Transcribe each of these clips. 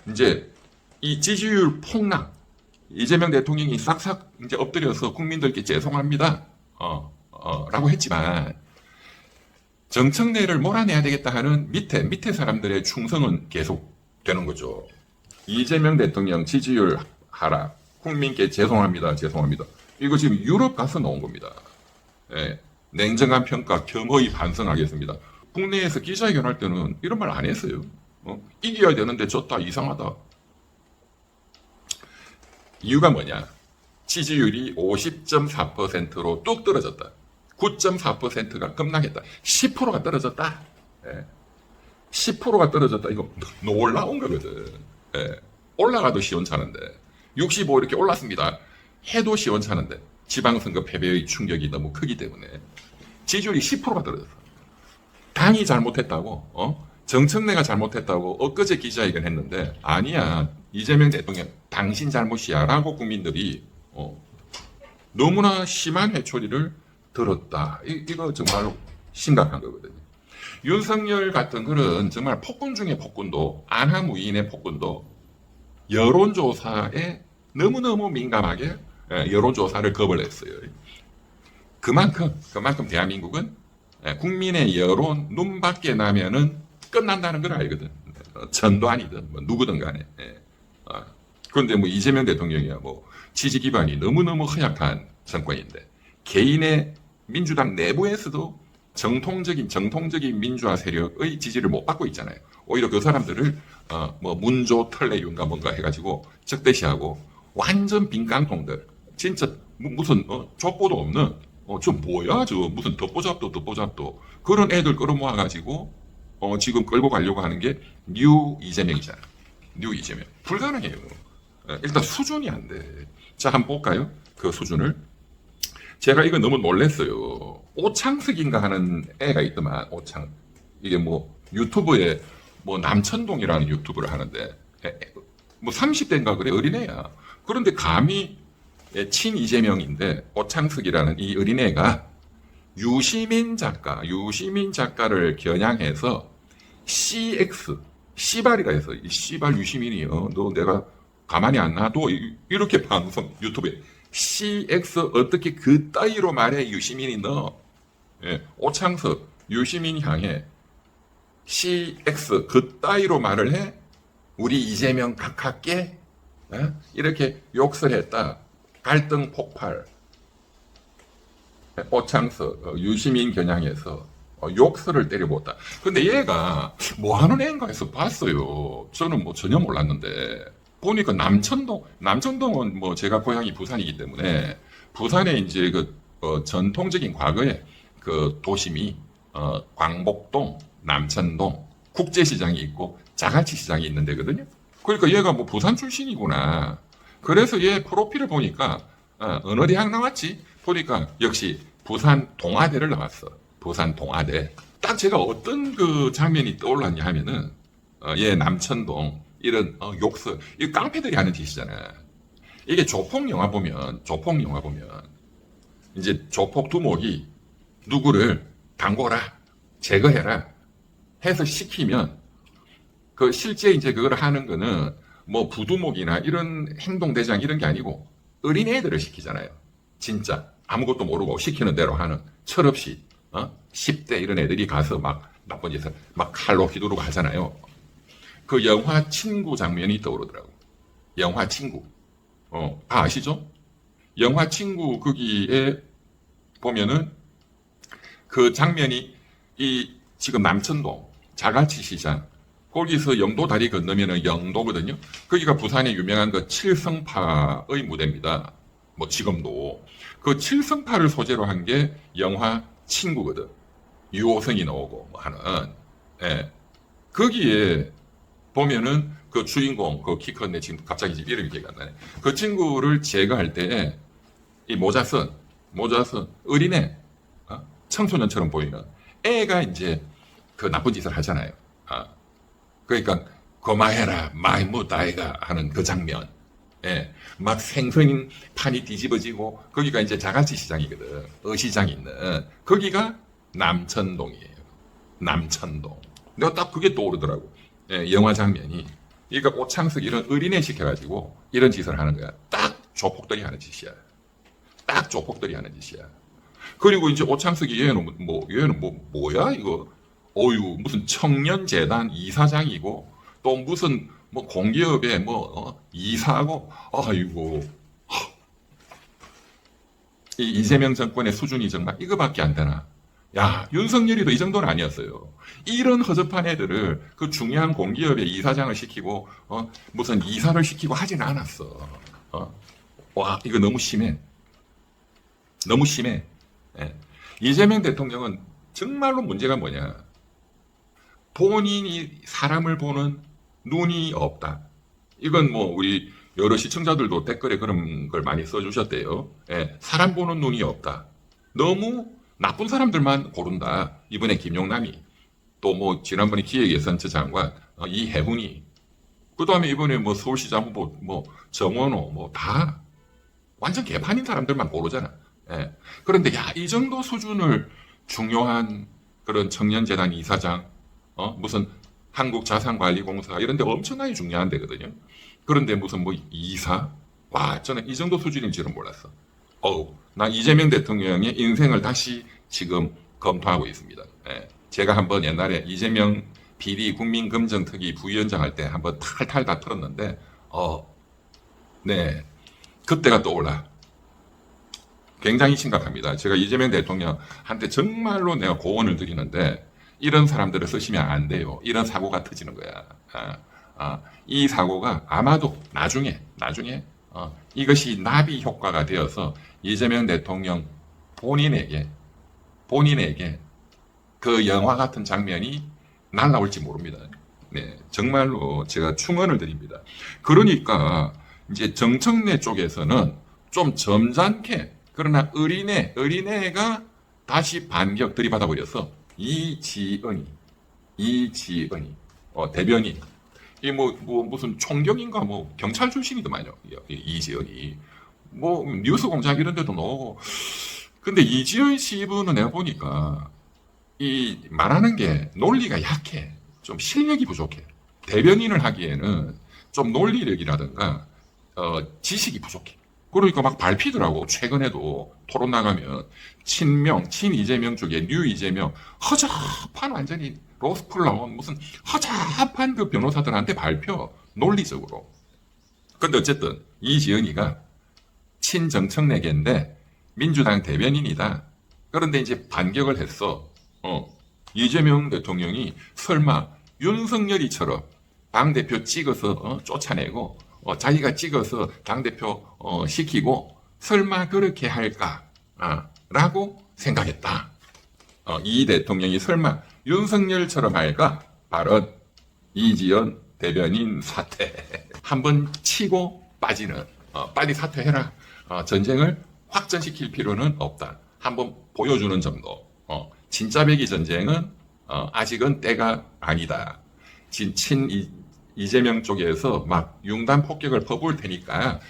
이제 이 지지율 폭락, 이재명 대통령이 싹싹 이제 엎드려서 국민들께 죄송합니다. 라고 했지만 정청래를 몰아내야 되겠다 하는 밑에 사람들의 충성은 계속 되는 거죠. 이재명 대통령 지지율 하락, 국민께 죄송합니다. 이거 지금 유럽 가서 나온 겁니다. 예, 냉정한 평가, 겸허히 반성하겠습니다. 국내에서 기자회견 할 때는 이런 말 안 했어요. 이겨야 되는데 졌다, 이상하다. 이유가 뭐냐? 지지율이 50.4%로 뚝 떨어졌다. 9.4%가 급락했다. 10%가 떨어졌다. 예. 10%가 떨어졌다. 이거 놀라운 거거든. 예. 올라가도 시원찮은데 65 이렇게 올랐습니다. 해도 시원찮은데 지방선거 패배의 충격이 너무 크기 때문에 지지율이 10%가 떨어졌어. 당이 잘못했다고, 정청래가 잘못했다고 엊그제 기자회견 했는데 아니야. 이재명 대통령 당신 잘못이야 라고 국민들이 너무나 심한 회초리를 들었다. 이거 정말로 심각한 거거든요. 윤석열 같은 그런 정말 폭군 중에 폭군도 안하무인의 폭군도 여론조사에 너무너무 민감하게 여론조사를 겁을 했어요. 그만큼 대한민국은 국민의 여론 눈밖에 나면은 끝난다는 걸 알거든. 전두환이든 뭐 누구든 간에. 그런데 뭐 이재명 대통령이야 뭐 지지 기반이 너무너무 허약한 정권인데 개인의 민주당 내부에서도 정통적인 민주화 세력의 지지를 못 받고 있잖아요. 오히려 그 사람들을 뭐 문조 털레윤가 뭔가 해가지고 적대시하고 완전 빈깡통들 진짜 무슨 족보도 없는 저 뭐야 저 무슨 덮보잡도 그런 애들 끌어모아가지고 지금 끌고 가려고 하는 게 뉴 이재명이잖아. 뉴 이재명 불가능해요. 일단 수준이 안 돼. 자 한번 볼까요? 그 수준을. 제가 이거 너무 놀랐어요. 오창석인가 하는 애가 있더만. 오창. 이게 뭐 유튜브에 뭐 남천동이라는 유튜브를 하는데 뭐 30대인가 그래 어린애야. 그런데 감히 친 이재명인데 오창석이라는 이 어린애가 유시민 작가를 겨냥해서 CX 씨발이라 해서 이 씨발 유시민이요. 너 내가 가만히 안 놔둬 이렇게 방송 유튜브에 CX 어떻게 그 따위로 말해 유시민이 너 오창석 유시민 향해 CX 그 따위로 말을 해 우리 이재명 각하께 이렇게 욕설 했다. 갈등 폭발 오창석 유시민 겨냥해서 욕설을 때려보았다. 근데 얘가 뭐 하는 애인가 해서 봤어요. 저는 뭐 전혀 몰랐는데 보니까 남천동은 뭐 제가 고향이 부산이기 때문에 부산에 이제 그 전통적인 과거에 그 도심이 광복동, 남천동, 국제시장이 있고 자갈치 시장이 있는 데거든요. 그러니까 얘가 뭐 부산 출신이구나. 그래서 얘 프로필을 보니까 어느 대학 나왔지? 보니까 역시 부산 동아대를 나왔어. 부산 동아대. 딱 제가 어떤 그 장면이 떠올랐냐 하면은 얘 남천동 이런 욕설, 이 깡패들이 하는 짓이잖아. 이게 조폭 영화 보면 이제 조폭 두목이 누구를 당고라, 제거해라 해서 시키면 그 실제 이제 그걸 하는 거는 뭐 부두목이나 이런 행동대장 이런 게 아니고 어린애들을 시키잖아요. 진짜 아무것도 모르고 시키는 대로 하는 철없이 10대 이런 애들이 가서 막 나쁜 짓을 막 칼로 휘두르고 하잖아요. 그 영화 친구 장면이 떠오르더라고. 영화 친구. 아시죠? 영화 친구 거기에 보면은 그 장면이 이 지금 남천동 자갈치 시장 거기서 영도 다리 건너면은 영도거든요. 거기가 부산의 유명한 그 칠성파의 무대입니다. 뭐 지금도 그 칠성파를 소재로 한 게 영화 친구거든. 유호성이 나오고 뭐 하는. 거기에 보면은 그 주인공 그 키 큰 애 지금 갑자기 이름이 기억이 안 나네. 그 친구를 제거할 때 이 모자선 어린애 청소년처럼 보이는 애가 이제 그 나쁜 짓을 하잖아요. 그러니까 고마해라 마이 무다이가 하는 그 장면. 막 생선 판이 뒤집어지고 거기가 이제 자갈치 시장이거든. 어시장이 있는 거기가 남천동이에요. 남천동. 내가 딱 그게 떠오르더라고. 영화 장면이 그러니까 오창석 이런 어린애 시켜가지고 이런 짓을 하는 거야. 딱 조폭들이 하는 짓이야. 딱 조폭들이 하는 짓이야. 그리고 이제 오창석이 얘는 뭐야 이거? 어유 무슨 청년재단 이사장이고 또 무슨 뭐 공기업에 이사하고 아이고 이 이재명 정권의 수준이 정말 이거밖에 안 되나? 야, 윤석열이도 이 정도는 아니었어요. 이런 허접한 애들을 그 중요한 공기업의 이사장을 시키고 무슨 이사를 시키고 하진 않았어. 와, 이거 너무 심해. 너무 심해. 예. 이재명 대통령은 정말로 문제가 뭐냐? 본인이 사람을 보는 눈이 없다. 이건 뭐 우리 여러 시청자들도 댓글에 그런 걸 많이 써주셨대요. 예, 사람 보는 눈이 없다. 너무 나쁜 사람들만 고른다. 이번에 김용남이 또 뭐 지난번에 기획예산처 장관 이해훈이 그 다음에 이번에 뭐 서울시장 후보 뭐 정원호 뭐 다 완전 개판인 사람들만 고르잖아. 예. 그런데 야, 이 정도 수준을 중요한 그런 청년재단 이사장 무슨 한국자산관리공사 이런 데 엄청나게 중요한 데거든요. 그런데 무슨 뭐 이사? 와, 저는 이 정도 수준인 줄은 몰랐어. 나 이재명 대통령의 인생을 다시 지금 검토하고 있습니다. 예. 제가 한번 옛날에 이재명 비리 국민금전특위 부위원장 할 때 한번 탈탈 다 털었는데, 네. 그때가 떠올라. 굉장히 심각합니다. 제가 이재명 대통령한테 정말로 내가 고언을 드리는데, 이런 사람들을 쓰시면 안 돼요. 이런 사고가 터지는 거야. 이 사고가 아마도 나중에 이것이 나비 효과가 되어서 이재명 대통령 본인에게 그 영화 같은 장면이 날라올지 모릅니다. 네, 정말로 제가 충언을 드립니다. 그러니까 이제 정청래 쪽에서는 좀 점잖게 그러나 어린애가 다시 반격 들이받아 버렸어. 이지은이 대변인 이 무슨 총경인가 뭐 경찰 출신이더만요. 이지은이 뭐 뉴스공장 이런 데도 나오고. 근데 이지은 씨분은 내가 보니까 이 말하는 게 논리가 약해. 좀 실력이 부족해. 대변인을 하기에는 좀 논리력이라든가 지식이 부족해. 그러니까 막 밟히더라고. 최근에도 토론 나가면 친 이재명 쪽에 뉴 이재명 허접한 완전히 로스쿨 나온 무슨 허접한 그 변호사들한테 밟혀. 논리적으로. 근데 어쨌든 이지은이가 친정청래계인데 민주당 대변인이다. 그런데 이제 반격을 했어. 이재명 대통령이 설마 윤석열이처럼 당대표 찍어서 쫓아내고 자기가 찍어서 당대표 시키고 설마 그렇게 할까? 라고 생각했다. 이 대통령이 설마 윤석열처럼 할까? 발언 이지연 대변인 사퇴. 한번 치고 빠지는 빨리 사퇴해라. 전쟁을 확전시킬 필요는 없다. 한번 보여주는 정도. 진짜 배기 전쟁은 아직은 때가 아니다. 이재명 쪽에서 막 융단 폭격을 퍼부을 테니까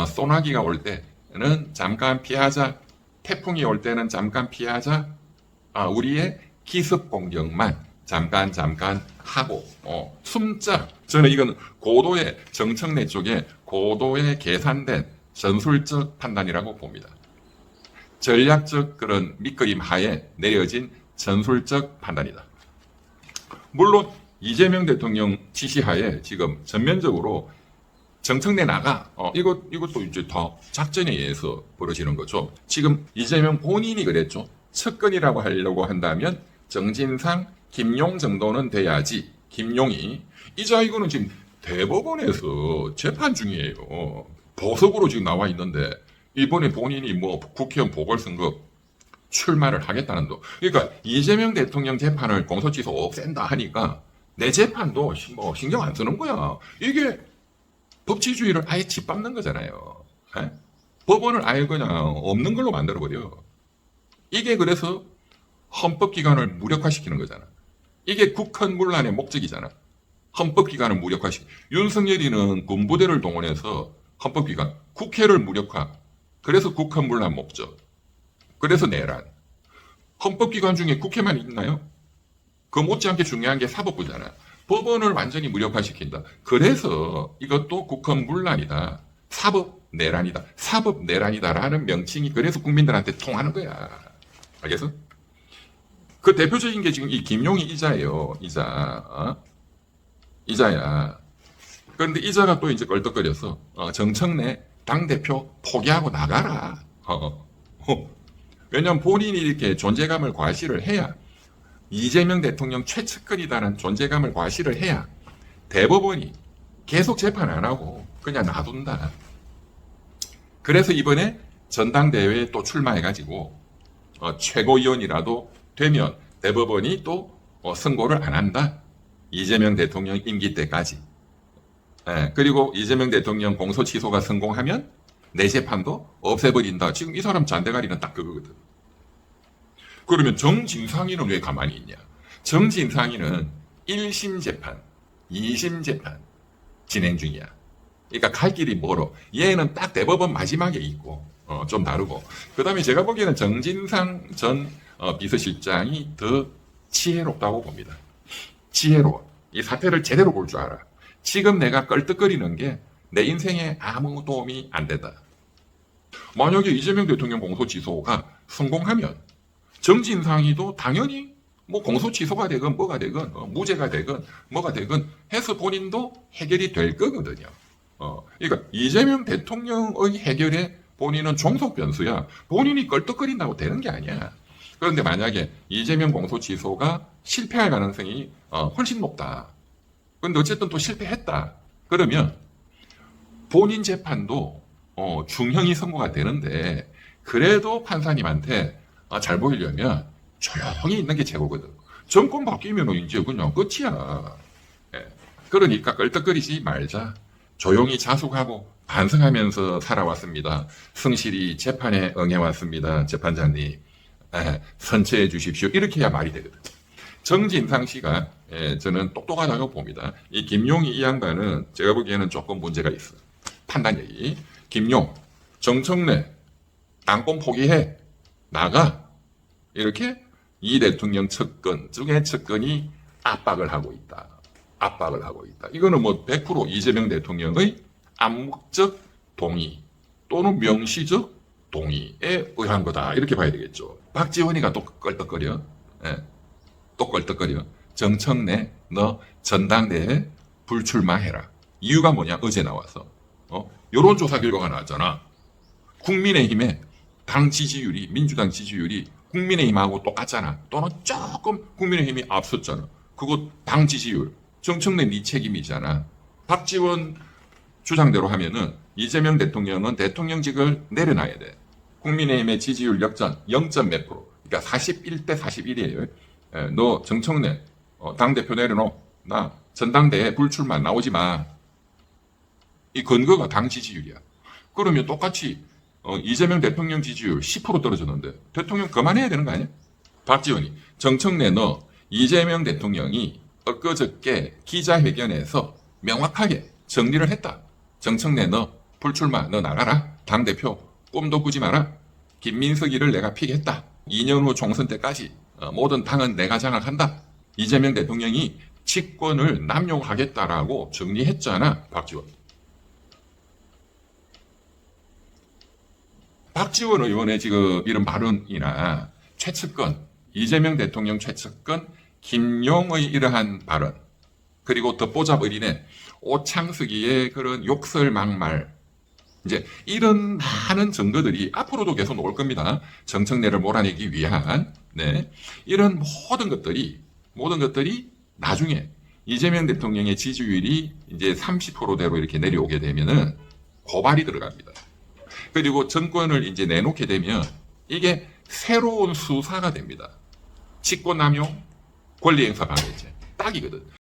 소나기가 올 때는 잠깐 피하자. 태풍이 올 때는 잠깐 피하자. 우리의 기습 공격만 잠깐 하고 숨자. 저는 이건 고도의 정청래 쪽에 고도의 계산된 전술적 판단이라고 봅니다. 전략적 그런 밑그림 하에 내려진 전술적 판단이다. 물론 이재명 대통령 지시하에 지금 전면적으로 정청래 나가. 이것도 이제 다 작전에 의해서 벌어지는 거죠. 지금 이재명 본인이 그랬죠. 측근이라고 하려고 한다면 정진상, 김용 정도는 돼야지. 김용이 이거는 지금 대법원에서 재판 중이에요. 보석으로 지금 나와 있는데 이번에 본인이 뭐 국회의원 보궐선거 출마를 하겠다는 도. 그러니까 이재명 대통령 재판을 공소취소 없앤다 하니까 내 재판도 뭐 신경 안 쓰는 거야. 이게 법치주의를 아예 짓밟는 거잖아요. 에? 법원을 아예 그냥 없는 걸로 만들어버려. 이게 그래서 헌법기관을 무력화시키는 거잖아. 이게 국헌문란의 목적이잖아. 헌법기관을 무력화시키. 윤석열이는 군부대를 동원해서 헌법기관, 국회를 무력화. 그래서 국헌문란 목적. 그래서 내란. 헌법기관 중에 국회만 있나요? 그 못지않게 중요한 게 사법부잖아. 법원을 완전히 무력화시킨다. 그래서 이것도 국헌 문란이다. 사법 내란이다. 사법 내란이다라는 명칭이 그래서 국민들한테 통하는 거야. 알겠어? 그 대표적인 게 지금 이 김용희 이자예요. 이자야. 그런데 이자가 또 이제 껄떡거려서 정청래 당대표 포기하고 나가라. 왜냐하면 본인이 이렇게 존재감을 과시를 해야, 이재명 대통령 최측근이다라는 존재감을 과시를 해야 대법원이 계속 재판 안 하고 그냥 놔둔다. 그래서 이번에 전당대회에 또 출마해가지고 최고위원이라도 되면 대법원이 또 선고를 안 한다. 이재명 대통령 임기 때까지. 그리고 이재명 대통령 공소 취소가 성공하면 내 재판도 없애버린다. 지금 이 사람 잔대가리는 딱 그거거든. 그러면 정진상이는 왜 가만히 있냐? 정진상이는 1심 재판, 2심 재판 진행 중이야. 그러니까 갈 길이 멀어. 얘는 딱 대법원 마지막에 있고 좀 다르고. 그 다음에 제가 보기에는 정진상 전 비서실장이 더 지혜롭다고 봅니다. 지혜로워. 이 사태를 제대로 볼 줄 알아. 지금 내가 껄떡거리는 게 내 인생에 아무 도움이 안 된다. 만약에 이재명 대통령 공소 취소가 성공하면 정진상이도 당연히 뭐 공소 취소가 되건 뭐가 되건 무죄가 되건 뭐가 되건 해서 본인도 해결이 될 거거든요. 그러니까 이재명 대통령의 해결에 본인은 종속 변수야. 본인이 껄떡거린다고 되는 게 아니야. 그런데 만약에 이재명 공소 취소가 실패할 가능성이 훨씬 높다. 그런데 어쨌든 또 실패했다. 그러면 본인 재판도 중형이 선고가 되는데 그래도 판사님한테 잘 보이려면 조용히 있는 게 최고거든. 정권 바뀌면 이제 그냥 끝이야. 그러니까 껄떡거리지 말자. 조용히 자숙하고 반성하면서 살아왔습니다. 성실히 재판에 응해왔습니다. 재판장님. 선처해 주십시오. 이렇게 해야 말이 되거든. 정진상 씨가 저는 똑똑하다고 봅니다. 이 김용희 이 양반은 제가 보기에는 조금 문제가 있어. 판단력이. 김용, 정청래, 당권 포기해. 나가. 이렇게 이 대통령 측근 중에 측근이 압박을 하고 있다. 압박을 하고 있다. 이거는 뭐 100% 이재명 대통령의 암묵적 동의 또는 명시적 동의에 의한 거다. 이렇게 봐야 되겠죠. 박지원이가 또 껄떡거려. 또 껄떡거려. 정청래 너 전당대회 불출마해라. 이유가 뭐냐? 어제 나와서 여론조사 결과가 나왔잖아. 국민의힘의 당 지지율이, 민주당 지지율이 국민의힘하고 똑같잖아. 또는 조금 국민의힘이 앞섰잖아. 그거 당 지지율. 정청래 네 책임이잖아. 박지원 주장대로 하면은 이재명 대통령은 대통령직을 내려놔야 돼. 국민의힘의 지지율 역전 0. 몇 프로. 그러니까 41대 41이에요. 너 정청래 당대표 내려놓. 나 전당대회 불출마 나오지 마. 이 근거가 당 지지율이야. 그러면 똑같이 이재명 대통령 지지율 10% 떨어졌는데 대통령 그만해야 되는 거 아니야? 박지원이 정청래 너 이재명 대통령이 엊그저께 기자회견에서 명확하게 정리를 했다. 정청래 너 불출마 너 나가라. 당대표 꿈도 꾸지 마라. 김민석이를 내가 픽했다. 2년 후 총선 때까지 모든 당은 내가 장악한다. 이재명 대통령이 직권을 남용하겠다라고 정리했잖아. 박지원 의원의 지금 이런 발언이나 최측근, 이재명 대통령 최측근 김용의 이러한 발언, 그리고 덧보잡 어린애 오창석이의 그런 욕설 막말, 이제 이런 많은 증거들이 앞으로도 계속 나올 겁니다. 정청래를 몰아내기 위한 이런 모든 것들이 나중에 이재명 대통령의 지지율이 이제 30%대로 이렇게 내려오게 되면은 고발이 들어갑니다. 그리고 정권을 이제 내놓게 되면 이게 새로운 수사가 됩니다. 직권남용, 권리행사 방해죄 딱이거든.